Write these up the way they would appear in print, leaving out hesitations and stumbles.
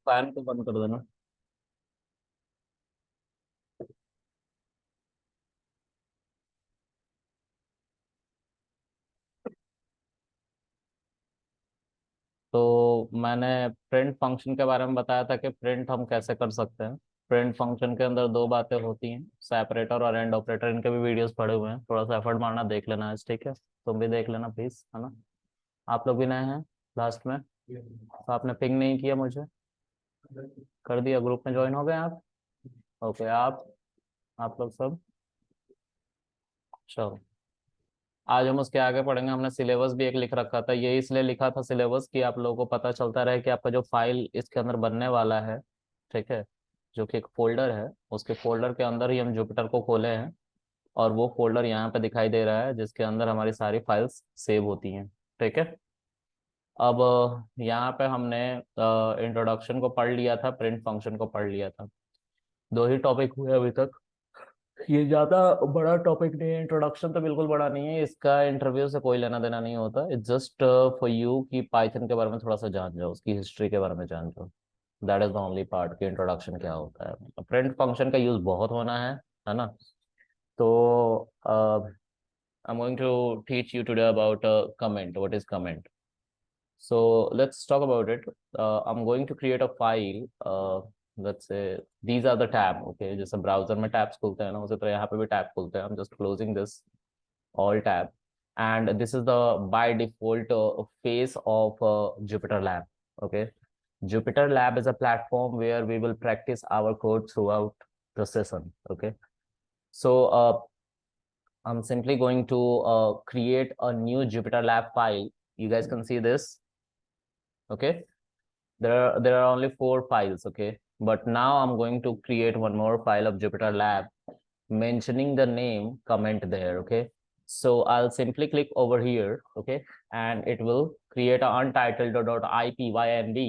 Fan को बंद कर देना। तो मैंने प्रिंट फंक्शन के बारे में बताया था कि प्रिंट हम कैसे कर सकते हैं। प्रिंट फंक्शन के अंदर दो बातें होती हैं, सेपरेटर और एंड ऑपरेटर। इनके भी वीडियोस पड़े हुए हैं, थोड़ा सा एफर्ट मारना, देख लेना है, ठीक है। तुम भी देख लेना प्लीज, है ना। आप लोग भी नए हैं लास्ट में, तो आपने पिंग नहीं किया मुझे। कर दिया, ग्रुप में ज्वाइन हो गए आप। ओके, आप लोग सब, चलो। आज हम उसके आगे पढ़ेंगे। हमने सिलेबस भी एक लिख रखा था, ये इसलिए लिखा था सिलेबस कि आप लोगों को पता चलता रहे कि आपका जो फाइल इसके अंदर बनने वाला है, ठीक है, जो कि एक फोल्डर है, उसके फोल्डर के अंदर ही हम जुपिटर को खोले हैं। और वो फोल्डर यहाँ पे दिखाई दे रहा है जिसके अंदर हमारी सारी फाइल्स सेव होती हैं, ठीक है। अब यहाँ पे हमने इंट्रोडक्शन को पढ़ लिया था, प्रिंट फंक्शन को पढ़ लिया था। दो ही टॉपिक हुए अभी तक। ये ज्यादा बड़ा टॉपिक नहीं है, इंट्रोडक्शन तो बिल्कुल बड़ा नहीं है, इसका इंटरव्यू से कोई लेना देना नहीं होता। इट्स जस्ट फॉर यू कि पाइथन के बारे में थोड़ा सा जान जाओ, उसकी हिस्ट्री के बारे में जान जाओ। That is the only part कि इंट्रोडक्शन क्या होता है। प्रिंट फंक्शन का यूज बहुत होना है ना। तो I am going to teach you today about comment, what is comment. So let's talk about it. I'm going to create a file. Let's say these are the tab. Okay, जैसे browser में tabs खुलते हैं ना, उसी तरह यहाँ पे भी टैब खुलते हैं। I'm just closing this all tab, and this is the by default face of Jupyter Lab. Okay, Jupyter Lab is a platform where we will practice our code throughout the session. Okay, so I'm simply going to create a new Jupyter Lab file. You guys can see this. Okay, there are only four files, okay, but now I'm going to create one more file of Jupyter Lab mentioning the name comment there. Okay, so I'll simply click over here, okay, and it will create a untitled.ipynb,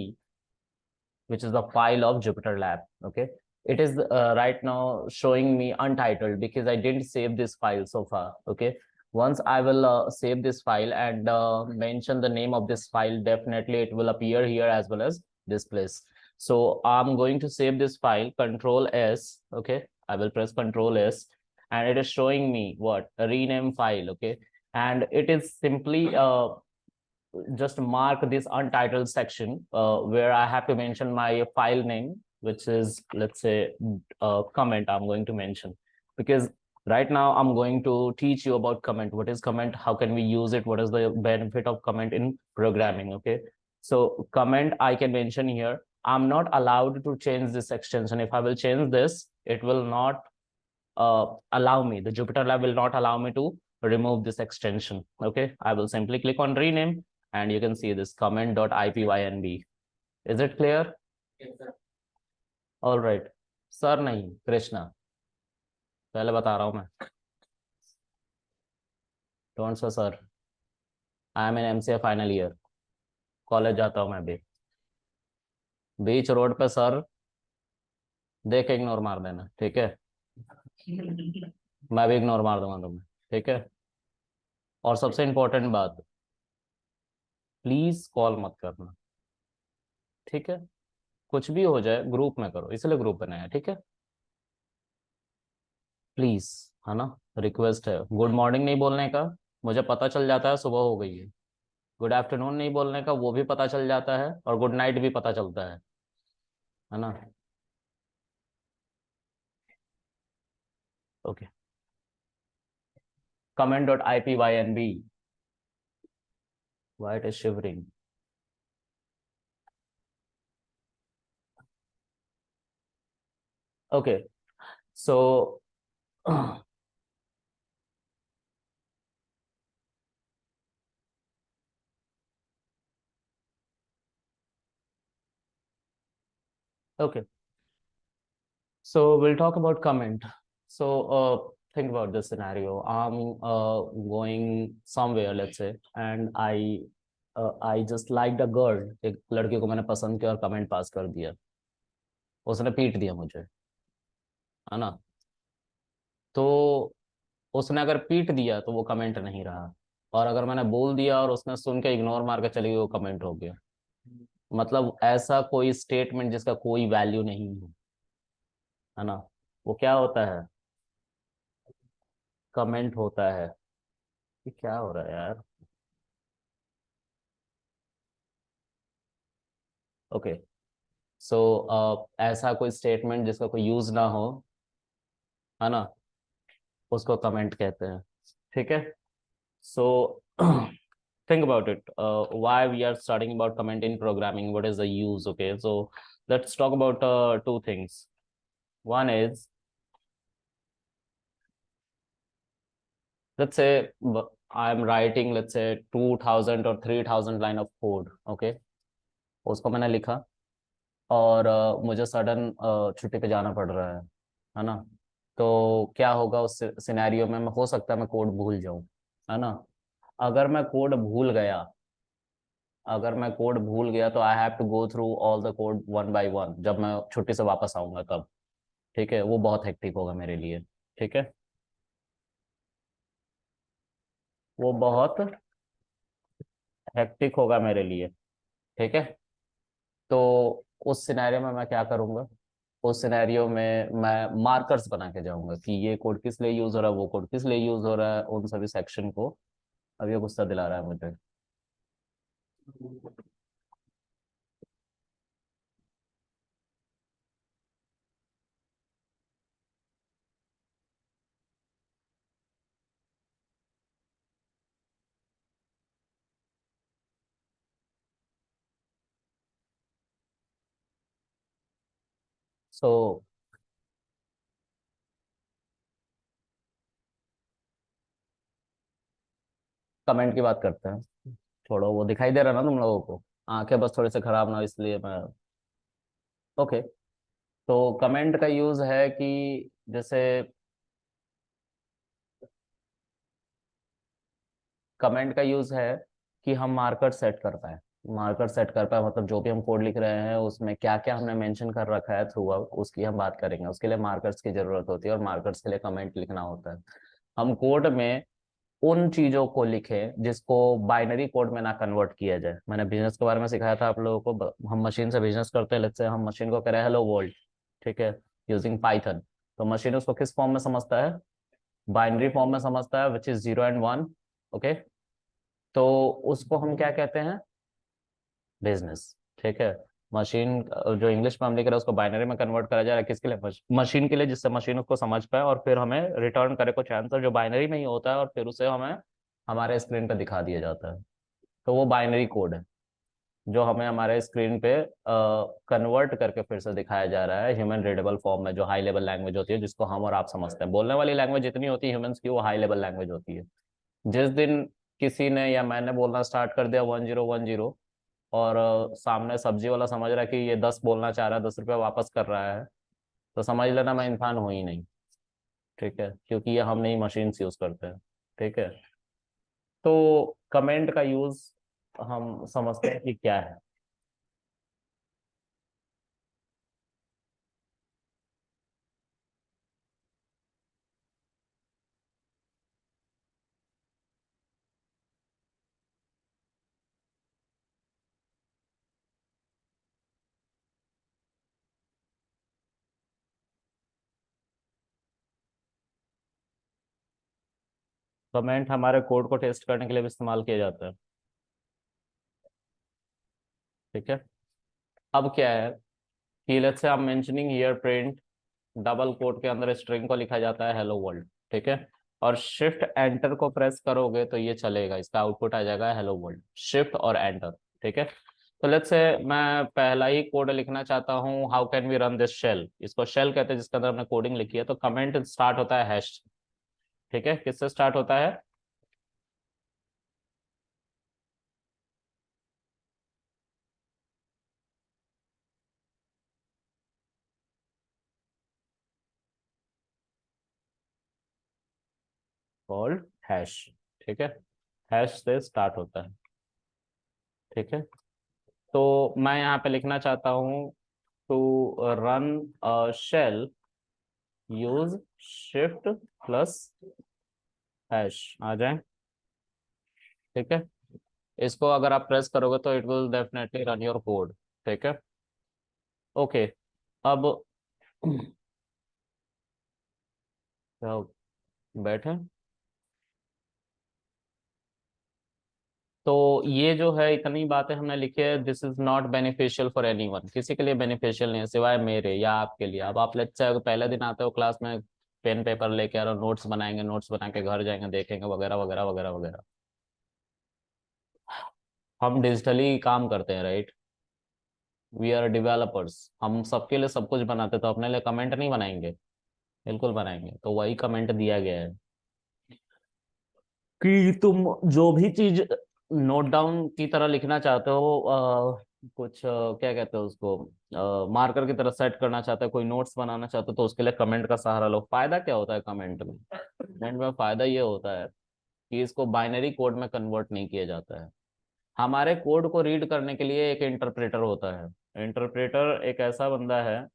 which is the file of Jupyter Lab. Okay, it is right now showing me untitled because I didn't save this file so far. Okay, once I will save this file and mention the name of this file, definitely it will appear here as well as this place. So I'm going to save this file, Control S. Okay, I will press Control S, and it is showing me what, a rename file. Okay, and it is simply just mark this untitled section where I have to mention my file name, which is, let's say, comment I'm going to mention. Because right now I'm going to teach you about comment. What is comment? How can we use it? What is the benefit of comment in programming? Okay. So comment I can mention here. I'm not allowed to change this extension. If I will change this, it will not allow me. The Jupyter Lab will not allow me to remove this extension. Okay. I will simply click on rename, and you can see this comment.ipynb. Is it clear? All right. Sir नहीं, कृष्णा, पहले बता रहा हूं मैं। Don't say sir, I am in MCA final year, college जाता हूं मैं भी। बीच रोड पे सर, देख के इग्नोर मार देना, ठीक है। मैं भी इग्नोर मार दूंगा तुम्हें, ठीक है। और सबसे इंपॉर्टेंट बात, प्लीज कॉल मत करना, ठीक है। कुछ भी हो जाए ग्रुप में करो, इसलिए ग्रुप बनाया है, ठीक है। प्लीज, है ना, रिक्वेस्ट है। गुड मॉर्निंग नहीं बोलने का, मुझे पता चल जाता है सुबह हो गई है। गुड आफ्टरनून नहीं बोलने का, वो भी पता चल जाता है, और गुड नाइट भी पता चलता है ना। Okay, comment.ipynb, why it is shivering. Okay, so okay, so we'll talk about comment. So think about this scenario. I'm going somewhere, let's say, and I just liked a girl. एक लड़के को मैंने पसंद किया और कमेंट पास कर दिया, उसने पीट दिया मुझे, है ना। तो उसने अगर पीट दिया तो वो कमेंट नहीं रहा, और अगर मैंने बोल दिया और उसने सुन के इग्नोर मार के चली गई, वो कमेंट हो गया। मतलब ऐसा कोई स्टेटमेंट जिसका कोई वैल्यू नहीं है ना, वो क्या होता है? कमेंट होता है। ये क्या हो रहा है यार? ओके। सो ऐसा कोई स्टेटमेंट जिसका कोई यूज ना हो, है ना, उसको कमेंट कहते हैं। ठीक है। सो think about it, why we are studying about comment in programming, what is the use? Okay, so let's talk about two things. One is, let's say I am writing, let's say 2000 or 3000 line of code. Okay, उसको मैंने लिखा, और मुझे sudden छुट्टी पे जाना पड़ रहा है ना, तो क्या होगा उस सिनेरियो में? मैं हो सकता है मैं कोड भूल जाऊं, है ना। अगर मैं कोड भूल गया, अगर मैं कोड भूल गया तो I have to go through all the code one by one, जब मैं छुट्टी से वापस आऊंगा तब। ठीक है, वो बहुत हेक्टिक होगा मेरे लिए। ठीक है, वो बहुत हेक्टिक होगा मेरे लिए। ठीक है। तो उस सिनेरियो में मैं क्या करूंगा? उस सिनेरियो में मैं मार्कर्स बना के जाऊंगा कि ये कोड किस लिए यूज हो रहा है, वो कोड किस लिए यूज हो रहा है, उन सभी सेक्शन को। अब ये गुस्सा दिला रहा है मुझे। सो कमेंट की बात करते हैं। छोड़ो, वो दिखाई दे रहा ना तुम लोगों को? आंखें बस थोड़े से खराब ना हो इसलिए मैं। ओके। तो कमेंट का यूज है कि जैसे, कमेंट का यूज है कि हम मार्कर सेट कर पाए। मार्कर सेट कर पाए मतलब जो भी हम कोड लिख रहे हैं उसमें क्या क्या हमने मेंशन कर रखा है थ्रू आउट, उसकी हम बात करेंगे। उसके लिए मार्कर्स की जरूरत होती है, और मार्कर्स के लिए कमेंट लिखना होता है। हम कोड में उन चीजों को लिखें जिसको बाइनरी कोड में ना कन्वर्ट किया जाए। मैंने बिजनेस के बारे में सिखाया था आप लोगों को, हम मशीन से बिजनेस करते हैं। लेट्स से हम मशीन को कह रहे हैं हेलो वर्ल्ड, ठीक है, यूजिंग पाइथन। तो मशीन उसको किस फॉर्म में समझता है? बाइनरी फॉर्म में समझता है, विच इज 0 and 1। ओके। तो उसको हम क्या कहते हैं? बिजनेस। ठीक है। मशीन जो इंग्लिश में हम लिख रहे हैं उसको बाइनरी में कन्वर्ट करा जा रहा है, किसके लिए? मशीन के लिए, जिससे मशीन उसको समझ पाए और फिर हमें रिटर्न करे कुछ आंसर जो बाइनरी में ही होता है, और फिर उसे हमें हमारे स्क्रीन पे दिखा दिया जाता है। तो वो बाइनरी कोड है जो हमें हमारे स्क्रीन पे कन्वर्ट करके फिर से दिखाया जा रहा है ह्यूमन रीडेबल फॉर्म में, जो हाई लेवल लैंग्वेज होती है, जिसको हम और आप समझते हैं। बोलने वाली लैंग्वेज जितनी होती है ह्यूमंस की, वो हाई लेवल लैंग्वेज होती है। जिस दिन किसी ने या मैंने बोलना स्टार्ट कर दिया 1010, और सामने सब्जी वाला समझ रहा है कि ये 10 बोलना चाह रहा है, 10 रुपया वापस कर रहा है, तो समझ लेना मैं इंसान हूं ही नहीं। ठीक है, क्योंकि ये हम नहीं, मशीन यूज करते हैं। ठीक है। तो कमेंट का यूज हम समझते हैं कि क्या है। कमेंट हमारे कोड को टेस्ट करने के लिए भी इस्तेमाल किया जाता है। ठीक है। अब क्या है कि let's say, I'm mentioning here print, double quote के अंदर स्ट्रिंग को लिखा जाता है हेलो वर्ल्ड। ठीक है। और शिफ्ट एंटर को प्रेस करोगे तो ये चलेगा, इसका आउटपुट आ जाएगा हेलो वर्ल्ड, शिफ्ट और एंटर। ठीक है। तो लेट्स से मैं पहला ही कोड लिखना चाहता हूँ, how can we run this shell, इसको शेल कहते हैं जिसके अंदर हमने कोडिंग लिखी है। तो कमेंट स्टार्ट होता है हैश। ठीक है, किससे स्टार्ट होता है? Called hash. ठीक है, हैश से स्टार्ट होता है। ठीक है। तो मैं यहाँ पे लिखना चाहता हूँ, to run shell use shift plus hash, आ जाए। ठीक है। इसको अगर आप प्रेस करोगे तो it will definitely run your code. ठीक है। ओके, अब क्या बैठे। तो ये जो है इतनी बातें हमने लिखी है, this is not beneficial for anyone, किसी के लिए बेनिफिशियल नहीं है सिवाय मेरे या आपके लिए। अब आप लेक्चर पहले दिन आते हो क्लास में, पेन पेपर लेके आ रहे हो, नोट्स बनाएंगे, नोट्स बना के घर जाएंगे देखेंगे वगैरह वगैरह वगैरह वगैरह। हम डिजिटली काम करते हैं, राइट। वी आर डेवलपर्स, हम सबके लिए सब कुछ बनाते, तो अपने लिए कमेंट नहीं बनाएंगे? बिल्कुल बनाएंगे। तो वही कमेंट दिया गया है कि तुम जो भी चीज नोट डाउन की तरह लिखना चाहते हो, कुछ क्या कहते हो उसको, मार्कर की तरह सेट करना चाहते हो, कोई नोट्स बनाना चाहते हो, तो उसके लिए कमेंट का सहारा लो। फायदा क्या होता है कमेंट में? कमेंट में फायदा ये होता है कि इसको बाइनरी कोड में कन्वर्ट नहीं किया जाता है। हमारे कोड को रीड करने के लिए एक इंटरप्रेटर होता है। इंटरप्रेटर एक ऐसा बंदा है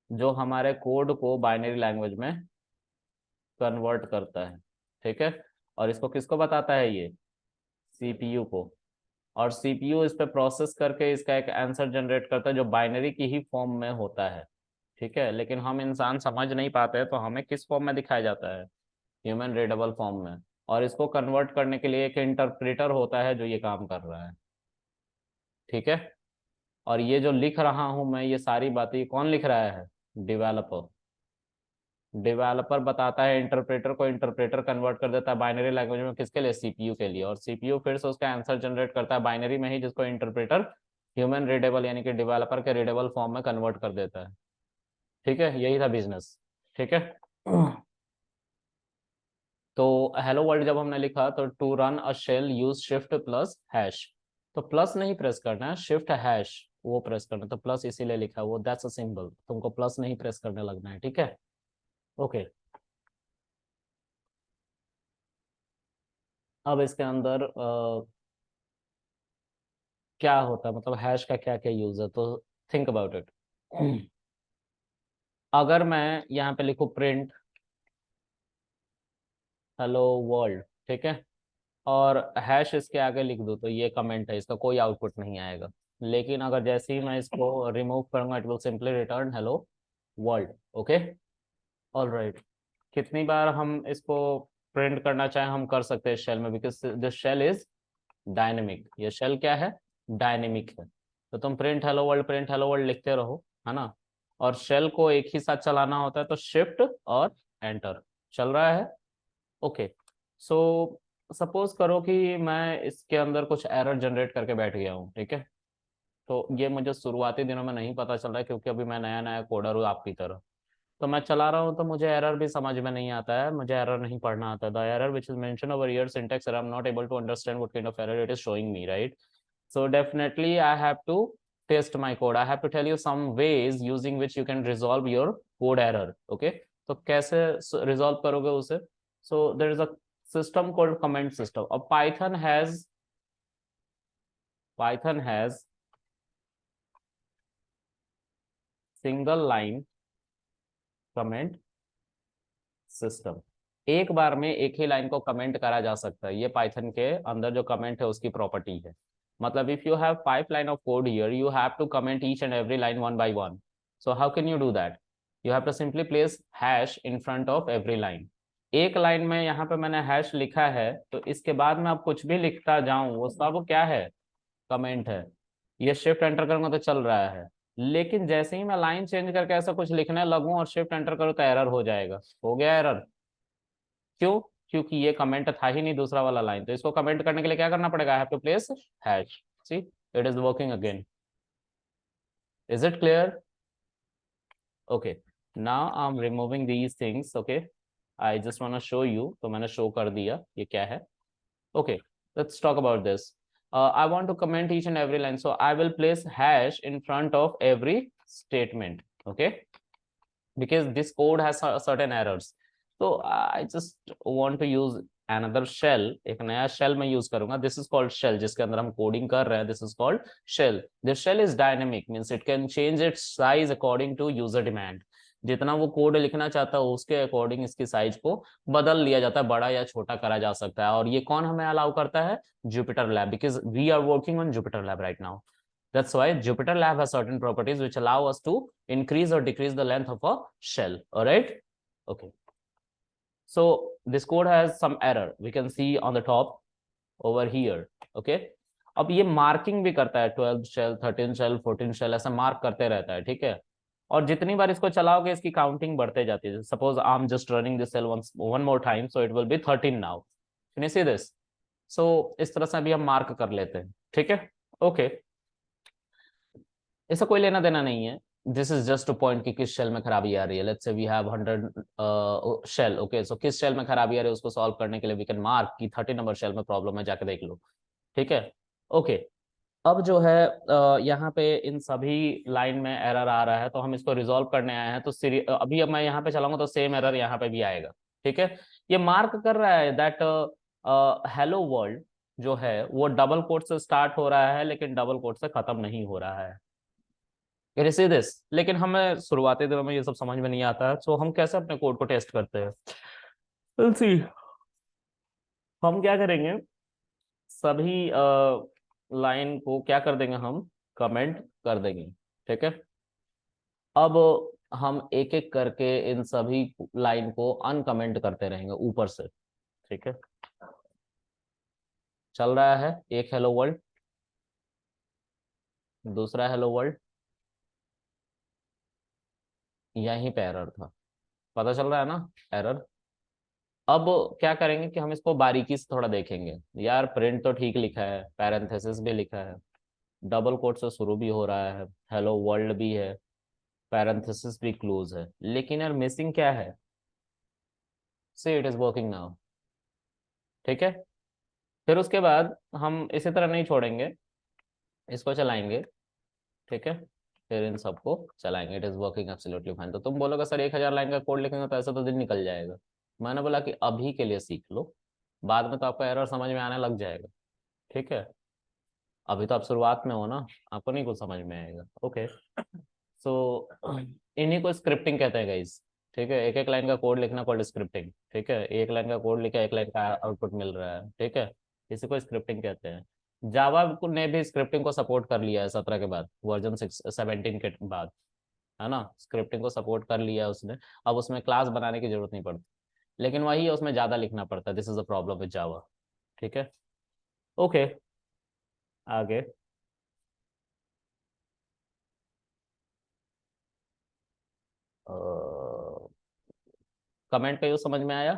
जो हमारे कोड को बाइनरी लैंग्वेज में कन्वर्ट करता है, ठीक है। और इसको किसको बताता है ये? सीपीयू को। और सीपीयू इस पे प्रोसेस करके इसका एक आंसर जनरेट करता है जो बाइनरी की ही फॉर्म में होता है, ठीक है। लेकिन हम इंसान समझ नहीं पाते हैं, तो हमें किस फॉर्म में दिखाया जाता है? ह्यूमन रीडेबल फॉर्म में। और इसको कन्वर्ट करने के लिए एक इंटरप्रेटर होता है जो ये काम कर रहा है, ठीक है। और ये जो लिख रहा हूं मैं, ये सारी बातें, ये कौन लिख रहा है? डेवलपर। डेवलपर बताता है इंटरप्रेटर को, इंटरप्रेटर कन्वर्ट कर देता है बाइनरी लैंग्वेज में, किसके लिए? सीपीयू के लिए। और सीपीयू फिर से उसका आंसर जनरेट करता है बाइनरी में ही, जिसको इंटरप्रेटर ह्यूमन रीडेबल यानी कि डेवलपर के रीडेबल फॉर्म में कन्वर्ट कर देता है, ठीक है। यही था बिजनेस, ठीक है। तो हेलो वर्ल्ड जब हमने लिखा, तो to run a shell use shift plus hash. तो प्लस नहीं प्रेस करना है, शिफ्ट हैश वो प्रेस करना है। तो प्लस इसीलिए लिखा है, वो दैट्स अ सिंबल, तुमको प्लस नहीं प्रेस करने लगना है, ठीक है। ओके, अब इसके अंदर क्या होता है, मतलब हैश का क्या क्या यूज है, तो थिंक अबाउट इट। अगर मैं यहाँ पे लिखूँ प्रिंट हेलो वर्ल्ड, ठीक है, और हैश इसके आगे लिख दूँ, तो ये कमेंट है, इसका कोई आउटपुट नहीं आएगा। लेकिन अगर जैसे ही मैं इसको रिमूव करूंगा, it will simply return hello world. Okay, all right. कितनी बार हम इसको प्रिंट करना चाहें हम कर सकते हैं शेल में, because this shell is dynamic. ये शेल क्या है? डायनेमिक है। तो तुम प्रिंट हेलो वर्ल्ड लिखते रहो, है ना। और शेल को एक ही साथ चलाना होता है, तो शिफ्ट और एंटर। चल रहा है? ओके। सो सपोज करो कि मैं इसके अंदर कुछ एरर जनरेट करके बैठ गया हूँ, ठीक है। तो ये मुझे शुरुआती दिनों में नहीं पता चल रहा है, क्योंकि अभी मैं नया नया कोडर हूँ आपकी तरह। तो मैं चला रहा हूँ, तो मुझे एरर भी समझ में नहीं आता है, मुझे एरर नहीं पढ़ना आता। The error which is mention over here syntax error, I am not able to understand what kind of error it is showing me, right. So definitely I have to test my code. I have to tell you some ways using which you can resolve your code error. Okay, तो कैसे resolve करोगे उसे? So there is a system called comment system. और Python has single line comment system. एक बार में एक ही line को comment करा जा सकता है, ये पाइथन के अंदर जो कमेंट है उसकी प्रॉपर्टी है। मतलब if you have 5 line of code here, you have to comment each and every line one by one. So how can you do that? You have to simply place hash in front of every line. एक line में यहाँ पे मैंने hash लिखा है, तो इसके बाद में अब कुछ भी लिखता जाऊं वो सब क्या है? कमेंट है। ये शिफ्ट एंटर करूंगा तो चल रहा है। लेकिन जैसे ही मैं लाइन चेंज करके ऐसा कुछ लिखने लगूं और शिफ्ट एंटर करूं, तो एरर हो जाएगा। हो गया एरर। क्यों? क्योंकि ये कमेंट था ही नहीं दूसरा वाला लाइन, तो इसको कमेंट करने के लिए क्या करना पड़ेगा? I have to place hash. See, it is working again. Is it clear? Okay, now I am removing these things. Okay, I just want to show you, तो मैंने शो कर दिया ये क्या है। ओके, let's talk about this. I want to comment each and every line, so I will place hash in front of every statement. Okay, because this code has certain errors. So I just want to use another shell, एक नया shell मैं use करूंगा। This is called shell, जिसके अंदर हम coding कर रहे हैं। This is called shell. This shell is dynamic, means it can change its size according to user demand. जितना वो कोड लिखना चाहता है उसके अकॉर्डिंग इसकी साइज को बदल लिया जाता है, बड़ा या छोटा करा जा सकता है। और ये कौन हमें अलाउ करता है? Jupyter lab, because we are working on Jupyter lab right now. That's why Jupyter Lab has certain properties which allow us to increase or decrease the length of a shell. All right. Okay. So this code has some error. We can see on the top over here. Okay. अब ये marking भी करता है 12 shell 13 shell 14 shell ऐसा mark करते रहता है, ठीक है। और जितनी बार इसको चलाओगे इसकी काउंटिंग बढ़ते जाती है। Suppose I am just running this cell one more time, so it will be 13 now. Can you see this? So इस तरह से अभी हम मार्क कर लेते हैं, ठीक है। ओके, इसका कोई लेना देना नहीं है। This is just two point कि किस शेल में खराबी आ रही है। Let's say we have 100 shell. Okay, so किस शेल में खराबी आ रही है उसको सॉल्व करने के लिए वी कैन मार्क कि 30 नंबर शेल में प्रॉब्लम है, जाके देख लो, ठीक है। ओके, अब जो है यहाँ पे इन सभी लाइन में एरर आ रहा है, तो हम इसको रिजॉल्व करने आए हैं। तो अभी अब मैं यहाँ पे चलाऊंगा तो सेम एरर यहाँ पे भी आएगा, ठीक है। ये मार्क कर रहा है दैट हेलो वर्ल्ड जो है वो डबल कोट से स्टार्ट हो रहा है लेकिन डबल कोट से खत्म नहीं हो रहा है। Can see this? लेकिन हमें शुरुआती दिनों में ये सब समझ में नहीं आता है, तो हम कैसे अपने कोड को टेस्ट करते हैं? Let's see. हम क्या करेंगे, सभी लाइन को क्या कर देंगे, हम कमेंट कर देंगे, ठीक है। अब हम एक एक करके इन सभी लाइन को अनकमेंट करते रहेंगे ऊपर से, ठीक है। चल रहा है एक हेलो वर्ल्ड, दूसरा हेलो वर्ल्ड, यहीं पे एरर था, पता चल रहा है ना एरर। अब क्या करेंगे कि हम इसको बारीकी से थोड़ा देखेंगे। यार प्रिंट तो ठीक लिखा है, पैरेंथेसिस भी लिखा है, डबल कोट से शुरू भी हो रहा है, हेलो वर्ल्ड भी है, पैरेंथेसिस भी क्लोज है, लेकिन यार मिसिंग क्या है? सी इट इज वर्किंग नाउ, ठीक है। फिर उसके बाद हम इसी तरह नहीं छोड़ेंगे, इसको चलाएंगे, ठीक है। फिर इन सबको चलाएंगे, it is working absolutely fine. तो तुम बोलोगे सर 1000 लाइन का कोड लिखेंगे तो ऐसा तो दिन निकल जाएगा। मैंने बोला कि अभी के लिए सीख लो, बाद में तो आपको एरर समझ में आने लग जाएगा, ठीक है। अभी तो आप शुरुआत में हो ना, आपको नहीं कुछ समझ में आएगा। ओके, सो इन्हीं को स्क्रिप्टिंग कहते हैं गाइस, ठीक है। एक एक लाइन का कोड लिखना कॉल्ड स्क्रिप्टिंग, ठीक है। एक लाइन का कोड लिखा, एक लाइन का आउटपुट मिल रहा है, ठीक है। इसी को स्क्रिप्टिंग कहते हैं। जावा ने भी स्क्रिप्टिंग को सपोर्ट कर लिया है 17 के बाद, वर्जन 17 के बाद, है ना। स्क्रिप्टिंग को सपोर्ट कर लिया है उसने। अब उसमें क्लास बनाने की जरूरत नहीं पड़ती, लेकिन वही है उसमें ज्यादा लिखना पड़ता है। This is a problem with Java, ठीक है। ओके, आगे। कमेंट का यूज समझ में आया?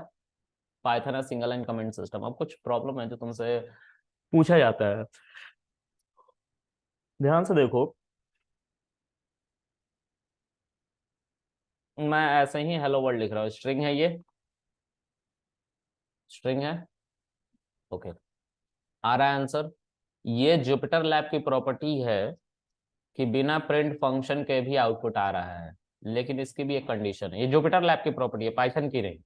पाइथन है सिंगल लाइन कमेंट सिस्टम। अब कुछ प्रॉब्लम है जो तुमसे पूछा जाता है, ध्यान से देखो। मैं ऐसे ही हेलो वर्ल्ड लिख रहा हूँ, स्ट्रिंग है, ये स्ट्रिंग है। ओके, आ रहा है आंसर। ये जुपिटर लैब की प्रॉपर्टी है कि बिना प्रिंट फंक्शन के भी आउटपुट आ रहा है, लेकिन इसकी भी एक कंडीशन है। ये जुपिटर लैब की प्रॉपर्टी है, पाइथन की नहीं।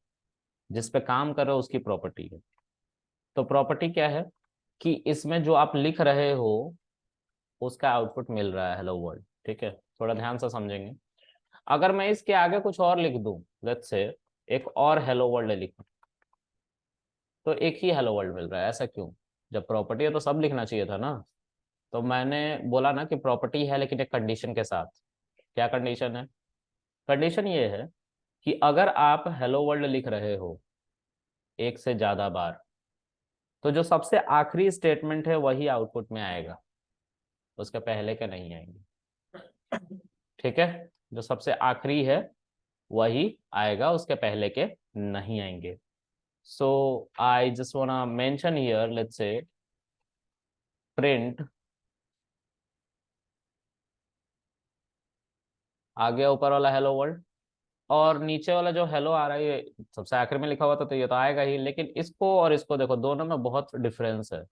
जिस पे काम कर रहे हो उसकी प्रॉपर्टी है। तो प्रॉपर्टी क्या है कि इसमें जो आप लिख रहे हो उसका आउटपुट मिल रहा है हेलो वर्ल्ड, ठीक है। थोड़ा ध्यान से समझेंगे। अगर मैं इसके आगे कुछ और लिख दूं, लेट्स से एक और हेलो वर्ल्ड लिखूं, तो एक ही हेलो वर्ल्ड मिल रहा है, ऐसा क्यों? जब प्रॉपर्टी है तो सब लिखना चाहिए था ना। तो मैंने बोला ना कि प्रॉपर्टी है लेकिन एक कंडीशन के साथ। क्या कंडीशन है? कंडीशन ये है कि अगर आप हेलो वर्ल्ड लिख रहे हो एक से ज्यादा बार, तो जो सबसे आखिरी स्टेटमेंट है वही आउटपुट में आएगा, उसके पहले के नहीं आएंगे, ठीक है। जो सबसे आखिरी है वही आएगा, उसके पहले के नहीं आएंगे। So I just wanna mention here, let's say print, आ गया ऊपर वाला हेलो वर्ल्ड, और नीचे वाला जो हेलो आ रहा है ये सबसे आखिर में लिखा हुआ था, तो ये तो आएगा ही। लेकिन इसको और इसको देखो, दोनों में बहुत डिफरेंस है।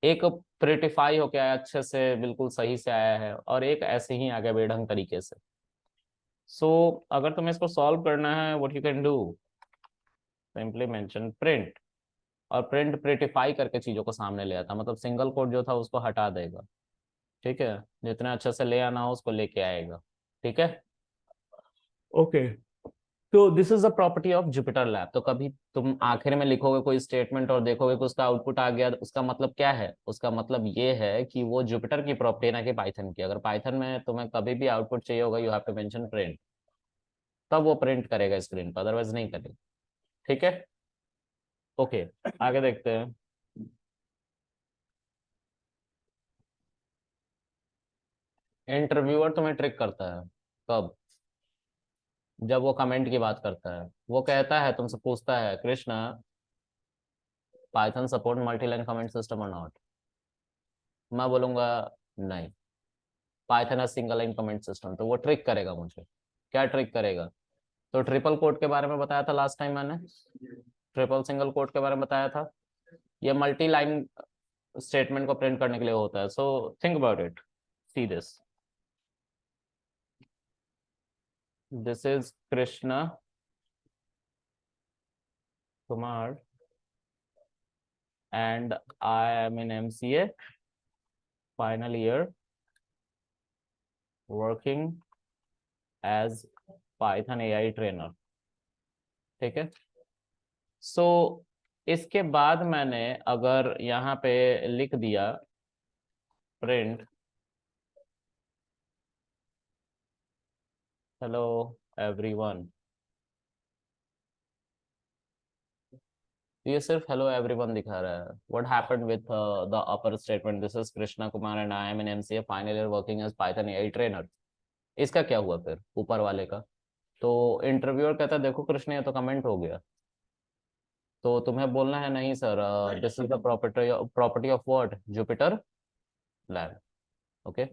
एक प्रिटिफाई होके आया, अच्छे से बिल्कुल सही से आया है, और एक ऐसे ही आ गया बेढंग तरीके से। सो अगर तुम्हें इसको सॉल्व करना है, what you can do, simply mention print. और प्रिंट प्रिटिफाई करके चीजों को सामने ले आता, मतलब सिंगल कोड जो था उसको हटा देगा, ठीक है। जितना अच्छे से ले आना हो उसको लेके आएगा, ठीक है। ओके, तो this is the property of Jupiter lab. तो कभी तुम आखिर में लिखोगे कोई स्टेटमेंट और देखोगे कि उसका आउटपुट आ गया, उसका मतलब क्या है? उसका मतलब ये है कि वो जुपिटर की प्रॉपर्टी है ना कि पाइथन की। अगर पाइथन में तुम्हें कभी भी आउटपुट चाहिए होगा, you have to mention print, तब वो प्रिंट करेगा स्क्रीन पर, अदरवाइज नहीं करेगा। ठीक है, ओके, आगे देखते हैं। इंटरव्यूअर तुम्हें ट्रिक करता है कब? जब वो कमेंट की बात करता है, वो कहता है, तुमसे पूछता है, Krishna, Python support multi line comment system और नॉट? मैं बोलूंगा नहीं, पाइथन है सिंगल लाइन कमेंट सिस्टम। तो वो ट्रिक करेगा मुझे। क्या ट्रिक करेगा? तो ट्रिपल कोट के बारे में बताया था लास्ट टाइम मैंने, ट्रिपल सिंगल कोट के बारे में बताया था। ये मल्टी लाइन स्टेटमेंट को प्रिंट करने के लिए होता है। So think about it, see this, this is Krishna Kumar and I am in MCA final year working as Python AI trainer। ठीक है, सो इसके बाद मैंने अगर यहाँ पे लिख दिया प्रिंट हेलो एवरीवन, ये सिर्फ हेलो एवरीवन दिखा रहा है। What happened with the upper statement, this is Krishna Kumar and I am in MCA final year working as Python AI trainer? इसका क्या हुआ फिर ऊपर वाले का? तो इंटरव्यूअर कहता है, देखो कृष्ण, ये तो कमेंट हो गया। तो तुम्हें बोलना है, नहीं sir, this is the property of what, Jupiter lab. Okay,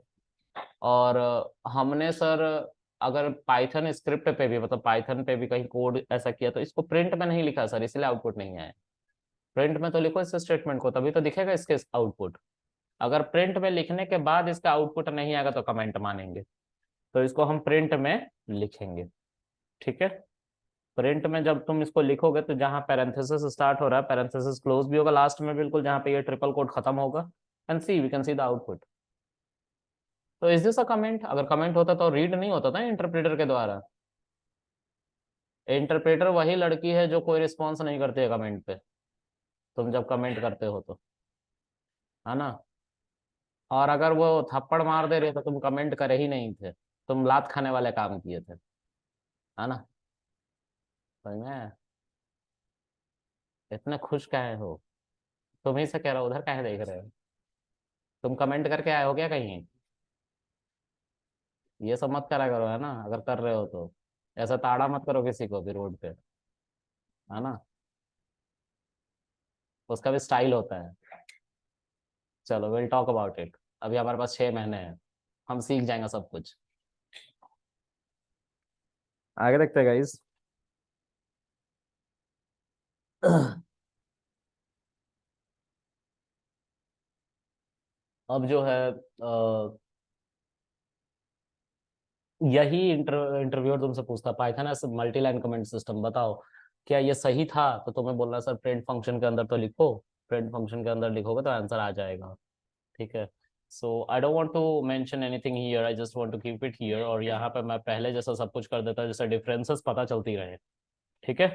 और हमने सर अगर पाइथन स्क्रिप्ट पे भी, मतलब पाइथन पे भी कहीं कोड ऐसा किया, तो इसको प्रिंट में नहीं लिखा सर, इसलिए आउटपुट नहीं आया। प्रिंट में तो लिखो इस स्टेटमेंट को, तभी तो दिखेगा इसके आउटपुट। अगर प्रिंट में लिखने के बाद इसका आउटपुट नहीं आएगा तो कमेंट मानेंगे। तो इसको हम प्रिंट में लिखेंगे। ठीक है, प्रिंट में जब तुम इसको लिखोगे तो जहां पैरेंथेसिस स्टार्ट हो रहा है, पैरेंथेसिस क्लोज भी होगा लास्ट में, बिल्कुल जहां पे ये ट्रिपल कोट खत्म होगा। And see we can see the output. तो इज दिस अ कमेंट? अगर कमेंट होता तो रीड नहीं होता था इंटरप्रेटर के द्वारा। इंटरप्रेटर वही लड़की है जो कोई रिस्पॉन्स नहीं करती है कमेंट पे, तुम जब कमेंट करते हो तो, है ना? और अगर वो थप्पड़ मार दे रहे तो तुम कमेंट करे ही नहीं थे, तुम लात खाने वाले काम किए थे, है ना? समझ में? इतने खुश काहे हो? तुम ही से कह रहा हो, उधर काहे देख रहे हो? तुम कमेंट करके आए हो क्या कहीं? ये सब मत करा करो, है ना? अगर कर रहे हो तो ऐसा ताड़ा मत करो किसी को भी रोड पे, है ना? उसका भी स्टाइल होता है। चलो, विल टॉक अबाउट इट। अभी हमारे पास 6 महीने हैं, हम सीख जाएंगे सब कुछ। आगे देखते हैं गाइस। अब जो है यही इंटरव्यूअर तुमसे पूछता, Python as multi line comment system बताओ क्या ये सही था? तो तुम्हें बोलना, सर प्रिंट फंक्शन के अंदर तो लिखो, प्रिंट फंक्शन के अंदर लिखोगे तो आंसर आ जाएगा। ठीक है, so I don't want to mention anything here, I just want to keep it here. और यहाँ पे मैं पहले जैसा सब कुछ कर देता, जैसे डिफरेंसेस पता चलती रहे। ठीक है,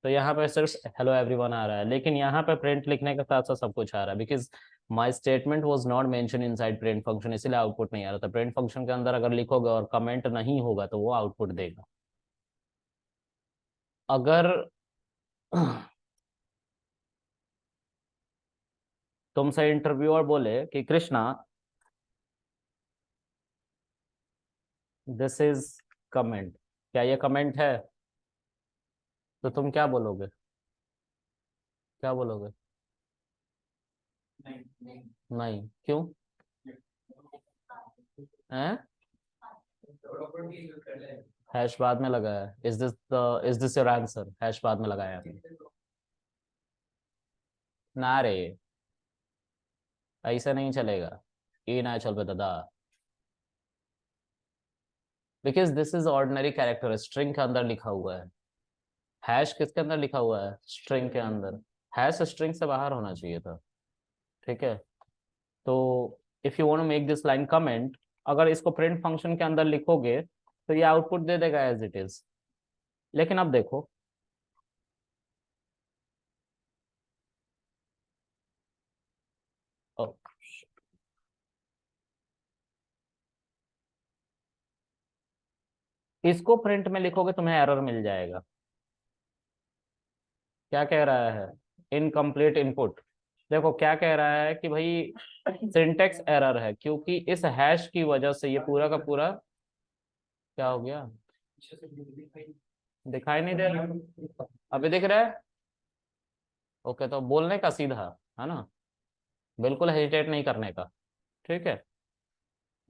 तो यहाँ पे सिर्फ हेलो एवरीवन आ रहा है, लेकिन यहाँ पे प्रिंट लिखने के साथ साथ सब कुछ आ रहा है, because my statement was not mention inside print function, इसलिए आउटपुट नहीं आ रहा था। प्रिंट फंक्शन के अंदर अगर लिखोगे और कमेंट नहीं होगा तो वो आउटपुट देगा। अगर तुमसे इंटरव्यूअर बोले कि कृष्णा, दिस इज कमेंट, क्या ये कमेंट है? तो तुम क्या बोलोगे? क्या बोलोगे? नहीं, क्यों? हैं? हैश बाद में लगाया है, is this your answer? Hash बाद में लगाया है ना रे, ऐसा नहीं चलेगा। ये ना चल पे दादा, because this is ordinary character, string के अंदर लिखा हुआ है। हैश किसके अंदर लिखा हुआ है? स्ट्रिंग के अंदर। हैश स्ट्रिंग से बाहर होना चाहिए था। ठीक है, तो if you want to make this line comment, अगर इसको प्रिंट फंक्शन के अंदर लिखोगे तो ये आउटपुट दे देगा एज इट इज। लेकिन अब देखो, अ, इसको प्रिंट में लिखोगे तुम्हें एरर मिल जाएगा। क्या कह रहा है? Incomplete input. देखो क्या कह रहा है कि भाई सिंटेक्स एरर है, क्योंकि इस हैश की वजह से ये पूरा का पूरा क्या हो गया। दिखाई नहीं दे रहा? अभी दिख रहा है? ओके, तो बोलने का सीधा, है ना, बिल्कुल हेजिटेट नहीं करने का। ठीक है।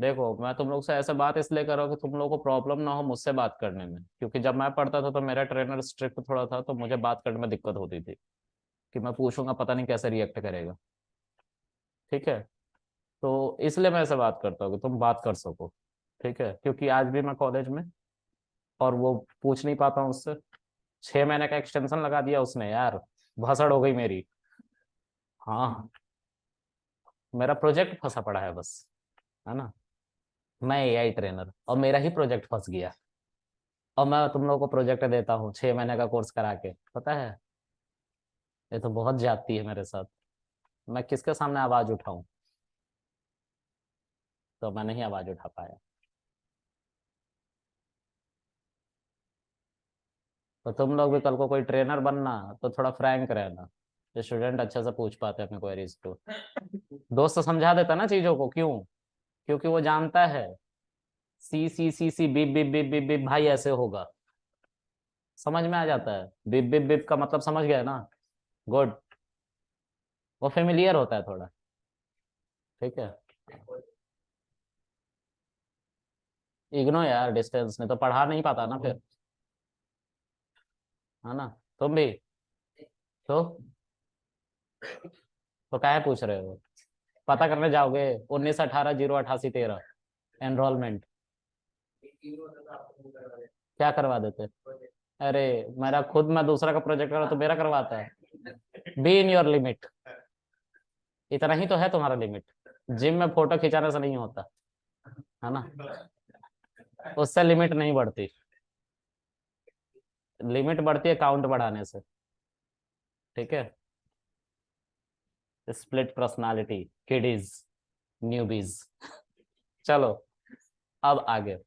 देखो मैं तुम लोग से ऐसे बात इसलिए कर रहा हूँ कि तुम लोगों को प्रॉब्लम ना हो मुझसे बात करने में, क्योंकि जब मैं पढ़ता था तो मेरा ट्रेनर स्ट्रिक्ट थोड़ा था, तो मुझे बात करने में दिक्कत होती थी कि मैं पूछूंगा पता नहीं कैसे रिएक्ट करेगा। ठीक है। तो इसलिए मैं ऐसे बात करता हूँ कि तुम बात कर सको। ठीक है, क्योंकि आज भी मैं कॉलेज में, और वो पूछ नहीं पाता हूँ उससे। 6 महीने का एक्सटेंशन लगा दिया उसने यार, भसड़ हो गई मेरी। हाँ, मेरा प्रोजेक्ट फंसा पड़ा है बस, है ना। मैं एआई ट्रेनर और मेरा ही प्रोजेक्ट फंस गया, और मैं तुम लोगों को प्रोजेक्ट देता हूँ 6 महीने का कोर्स करा के, पता है। ये तो बहुत ज्यादती है मेरे साथ। मैं किसके सामने आवाज उठाऊं? तो मैं नहीं आवाज उठा पाया। तो तुम लोग भी कल को कोई ट्रेनर बनना तो थोड़ा फ्रैंक रहना, स्टूडेंट अच्छे से पूछ पाते हैं अपने क्वेरीज को। दोस्त समझा देता ना चीजों को, क्यों? क्योंकि वो जानता है C C C C beep beep beep beep beep भाई ऐसे होगा, समझ में आ जाता है। बिप बिप बिप का मतलब समझ गए ना? गुड। वो फेमिलियर होता है थोड़ा। ठीक है। इग्नो यार, डिस्टेंस नहीं तो पढ़ा नहीं पाता ना फिर, है ना। तुम भी तो काहे पूछ रहे हो? पता करने जाओगे? 19 18 0 88 13 एनरोलमेंट। क्या करवा देते? अरे मेरा खुद, मैं दूसरा का प्रोजेक्ट करा तो मेरा करवाता है। Be in your limit. इतना ही तो है तुम्हारा लिमिट। जिम में फोटो खिंचाने से नहीं होता, है ना। उससे लिमिट नहीं बढ़ती। लिमिट बढ़ती है काउंट बढ़ाने से। ठीक है। Split personality, kiddies, newbies. चलो, अब आगे।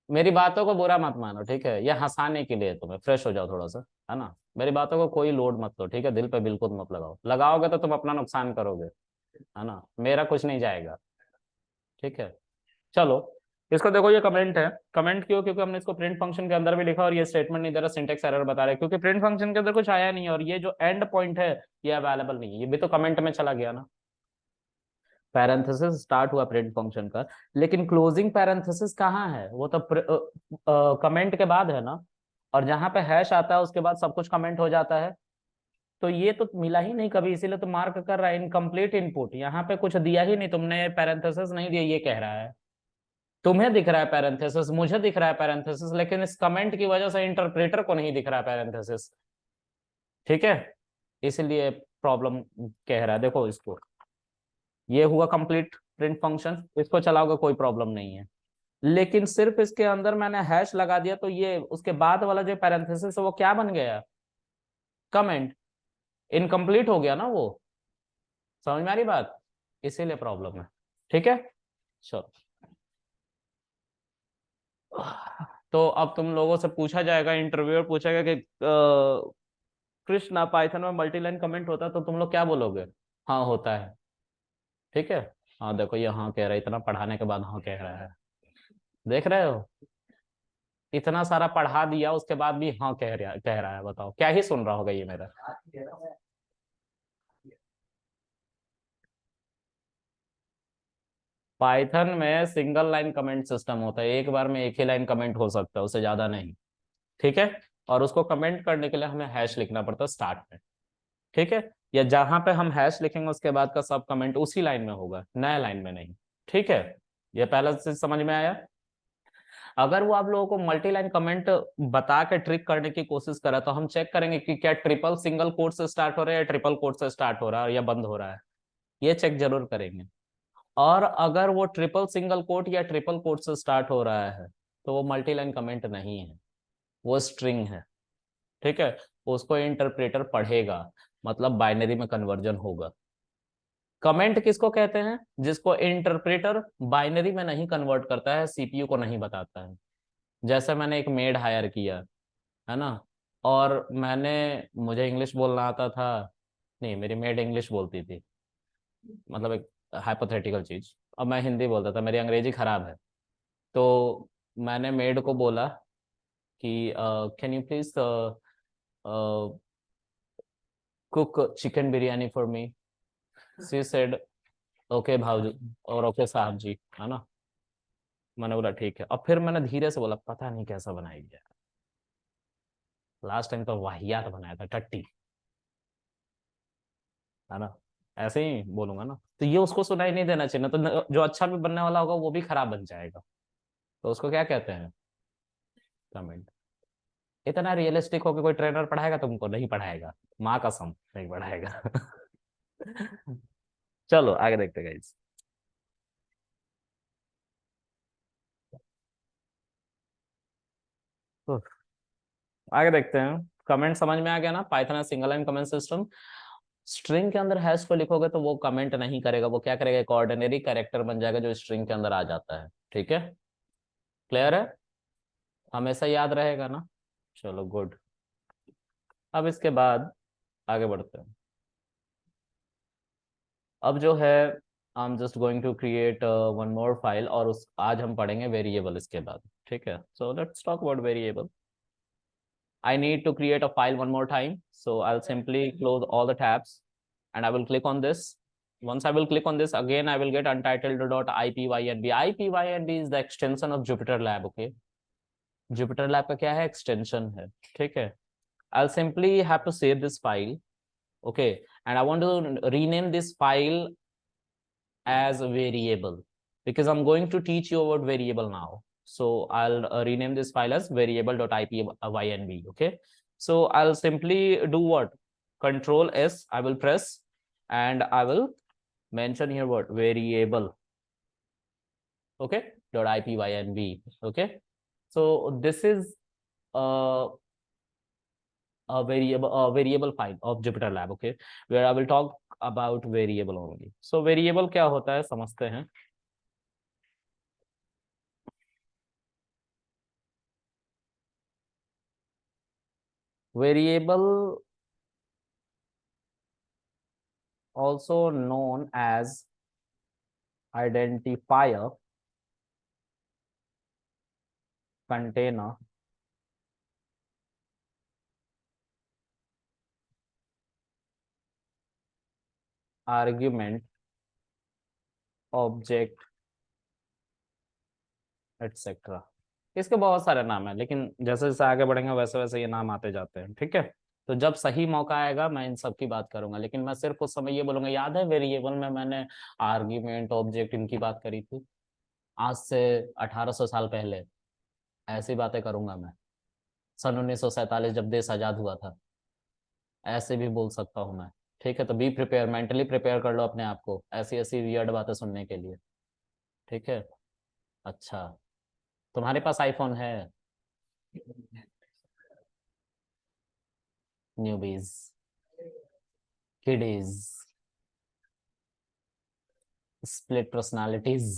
मेरी बातों को बुरा मत मानो, ठीक है, ये हंसाने के लिए, तुम्हें फ्रेश हो जाओ थोड़ा सा, है ना। मेरी बातों को कोई लोड मत लो, ठीक है, दिल पे बिल्कुल मत लगाओ, लगाओगे तो तुम अपना नुकसान करोगे, है ना, मेरा कुछ नहीं जाएगा। ठीक है। चलो, इसको देखो, ये कमेंट है। कमेंट क्यों? क्योंकि हमने इसको प्रिंट फंक्शन के अंदर भी लिखा और ये स्टेटमेंट नहीं दे रहा, सिंटेक्स एरर बता रहा है, क्योंकि प्रिंट फंक्शन के अंदर कुछ आया नहीं, और ये जो एंड पॉइंट है ये अवेलेबल नहीं है, ये भी तो कमेंट में चला गया ना। पैरेंथेसिस स्टार्ट हुआ प्रिंट फंक्शन का, लेकिन क्लोजिंग पैरेंथेसिस कहाँ है? वो तो कमेंट के बाद है ना। और जहां पे हैश आता है उसके बाद सब कुछ कमेंट हो जाता है। तो ये तो मिला ही नहीं कभी, इसीलिए तो मार्क कर रहा है इनकम्प्लीट इनपुट, यहाँ पे कुछ दिया ही नहीं तुमने, पैरेंथेसिस नहीं दिया, ये कह रहा है। तुम्हें दिख रहा है पैरेंथेसिस, मुझे दिख रहा है पैरेंथेसिस, लेकिन इस कमेंट की वजह से इंटरप्रेटर को नहीं दिख रहा है पैरेंथेसिस। ठीक है। इसलिए प्रॉब्लम कह रहा है, देखो इसको, ये हुआ कंप्लीट प्रिंट फंक्शन, इसको चलाओगे कोई प्रॉब्लम नहीं है। लेकिन सिर्फ इसके अंदर मैंने हैश लगा दिया, तो ये उसके बाद वाला जो पैरेंथेसिस है वो क्या बन गया? कमेंट। इनकम्प्लीट हो गया ना वो। समझ में आ रही बात? इसीलिए प्रॉब्लम है। ठीक है। चलो, तो अब तुम लोगों से पूछा जाएगा, इंटरव्यूअर पूछेगा कि कृष्णा, पाइथन में मल्टी लाइन कमेंट होता है, तो तुम लोग क्या बोलोगे? हाँ होता है। ठीक है। हाँ देखो, ये हाँ कह रहा है, इतना पढ़ाने के बाद हाँ कह रहा है। देख रहे हो, इतना सारा पढ़ा दिया उसके बाद भी हाँ कह रहा है, बताओ क्या ही सुन रहा होगा ये मेरा। पाइथन में सिंगल लाइन कमेंट सिस्टम होता है, एक बार में एक ही लाइन कमेंट हो सकता है, उससे ज्यादा नहीं। ठीक है। और उसको कमेंट करने के लिए हमें हैश लिखना पड़ता है स्टार्ट में। ठीक है। या जहां पे हम हैश लिखेंगे उसके बाद का सब कमेंट उसी लाइन में होगा, नया लाइन में नहीं। ठीक है। ये पहले से समझ में आया? अगर वो आप लोगों को मल्टी लाइन कमेंट बता के ट्रिक करने की कोशिश करा, तो हम चेक करेंगे कि क्या ट्रिपल सिंगल कोट से स्टार्ट हो रहा है या ट्रिपल कोट से स्टार्ट हो रहा है या बंद हो रहा है। ये चेक जरूर करेंगे। और अगर वो ट्रिपल सिंगल कोट या ट्रिपल कोट से स्टार्ट हो रहा है, तो वो मल्टी लाइन कमेंट नहीं है। वो स्ट्रिंग है, ठीक है। उसको इंटरप्रेटर पढ़ेगा, मतलब बाइनरी में कन्वर्जन होगा। कमेंट किसको कहते हैं? जिसको इंटरप्रेटर बाइनरी में नहीं कन्वर्ट करता है, सीपीयू को नहीं बताता है। जैसे मैंने एक मेड हायर किया, है ना, और मुझे इंग्लिश बोलना आता था, नहीं मेरी मेड इंग्लिश बोलती थी, मतलब एक हाइपोथेटिकल चीज। अब मैं हिंदी बोलता था, मेरी अंग्रेजी खराब है। तो मैंने मेड को बोला कि can you please cook chicken biryani for me. She said okay भाऊजी, और ओके साहब जी, है ना। मैंने बोला ठीक है, और फिर मैंने धीरे से बोला पता नहीं कैसा बनाई गया, लास्ट टाइम तो वाहियात बनाया था, टट्टी, है ना। ऐसे ही बोलूंगा ना, तो ये उसको सुनाई नहीं देना चाहिए ना, तो जो अच्छा भी बनने वाला होगा वो भी खराब बन जाएगा। तो उसको क्या कहते हैं? कमेंट। इतना रियलिस्टिक होकर कोई ट्रेनर पढ़ाएगा तुमको? नहीं पढ़ाएगा, माँ कसम नहीं पढ़ाएगा। चलो आगे देखते गाइस। तो आगे देखते हैं। कमेंट समझ में आ गया ना? Python single line comment system. String के अंदर हैश को लिखोगे तो वो कमेंट नहीं करेगा, वो क्या करेगा, एक ऑर्डिनरी कैरेक्टर बन जाएगा जो स्ट्रिंग के अंदर आ जाता है। ठीक है, क्लियर है? हमेशा याद रहेगा ना? चलो गुड। अब इसके बाद आगे बढ़ते हैं। अब जो है, I am just going to create one more file, और उस आज हम पढ़ेंगे वेरिएबल इसके बाद। ठीक है, so let's talk about variable. I need to create a file one more time, so I'll simply close all the tabs and I will click on this. Once I will click on this, again I will get untitled.ipynb. ipynb is the extension of Jupyter Lab. Okay, Jupyter Lab का क्या है? extension है, ठीक है। I'll simply have to save this file. Okay, and I want to rename this file as a variable, because I'm going to teach you about variable now. So I'll rename this file as variable.ipynb. Okay, so I'll simply do what? Control S I will press, and I will mention here what? Variable. Okay, .ipynb. Okay, so this is a variable file of Jupyter Lab. Okay, where I will talk about variable only. So variable क्या होता है समझते हैं। Variable, also known as identifier, container, argument, object, etcetera. इसके बहुत सारे नाम हैं, लेकिन जैसे जैसे आगे बढ़ेंगे वैसे वैसे ये नाम आते जाते हैं। ठीक है, तो जब सही मौका आएगा मैं इन सब की बात करूंगा, लेकिन मैं सिर्फ उस समय ये बोलूंगा, याद है वेरिएबल में मैंने आर्ग्यूमेंट, ऑब्जेक्ट इनकी बात करी थी आज से 1800 साल पहले। ऐसी बातें करूंगा मैं, सन 1947 जब देश आजाद हुआ था, ऐसे भी बोल सकता हूँ मैं। ठीक है, तो बी प्रिपेयर, मेंटली प्रिपेयर कर लो अपने आप को ऐसी ऐसी वियर्ड बातें सुनने के लिए। ठीक है, अच्छा, तुम्हारे पास आईफोन है? Newbies, kiddies, split personalities.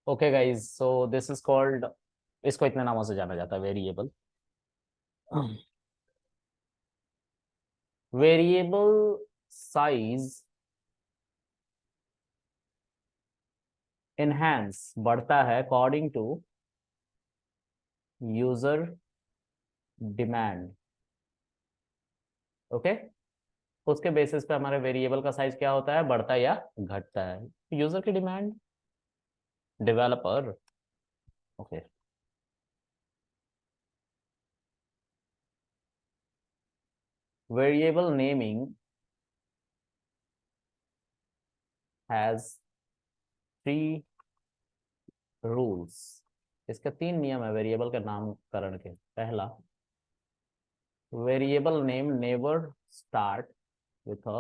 Okay guys, so this is called, इसको इतने नामों से जाना जाता है, वेरिएबल। वेरिएबल साइज इनहेंस बढ़ता है according to user demand. Okay, उसके बेसिस पे हमारे वेरिएबल का साइज क्या होता है, बढ़ता या घटता है, यूजर की demand, developer. Okay, variable naming has 3 rules. इसके 3 नियम है वेरिएबल के नामकरण के। पहला, variable name never start with a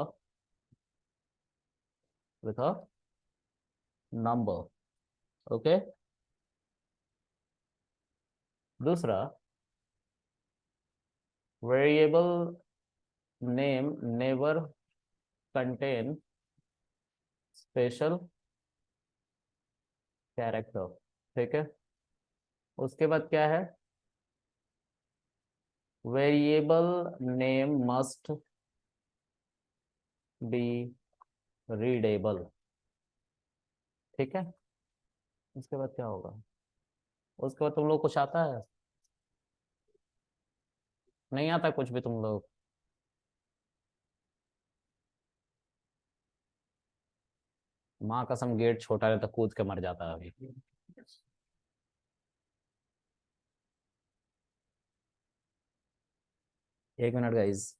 with a number. Okay. दूसरा, variable name never contain special character. ठीक है। उसके बाद क्या है, variable name must be readable. ठीक है। उसके बाद क्या होगा, उसके बाद तुम लोग कुछ आता है, नहीं आता कुछ भी तुम लोग? माँ कसम गेट छोटा रहता कूद के मर जाता है अभी। 1 मिनट गाइज।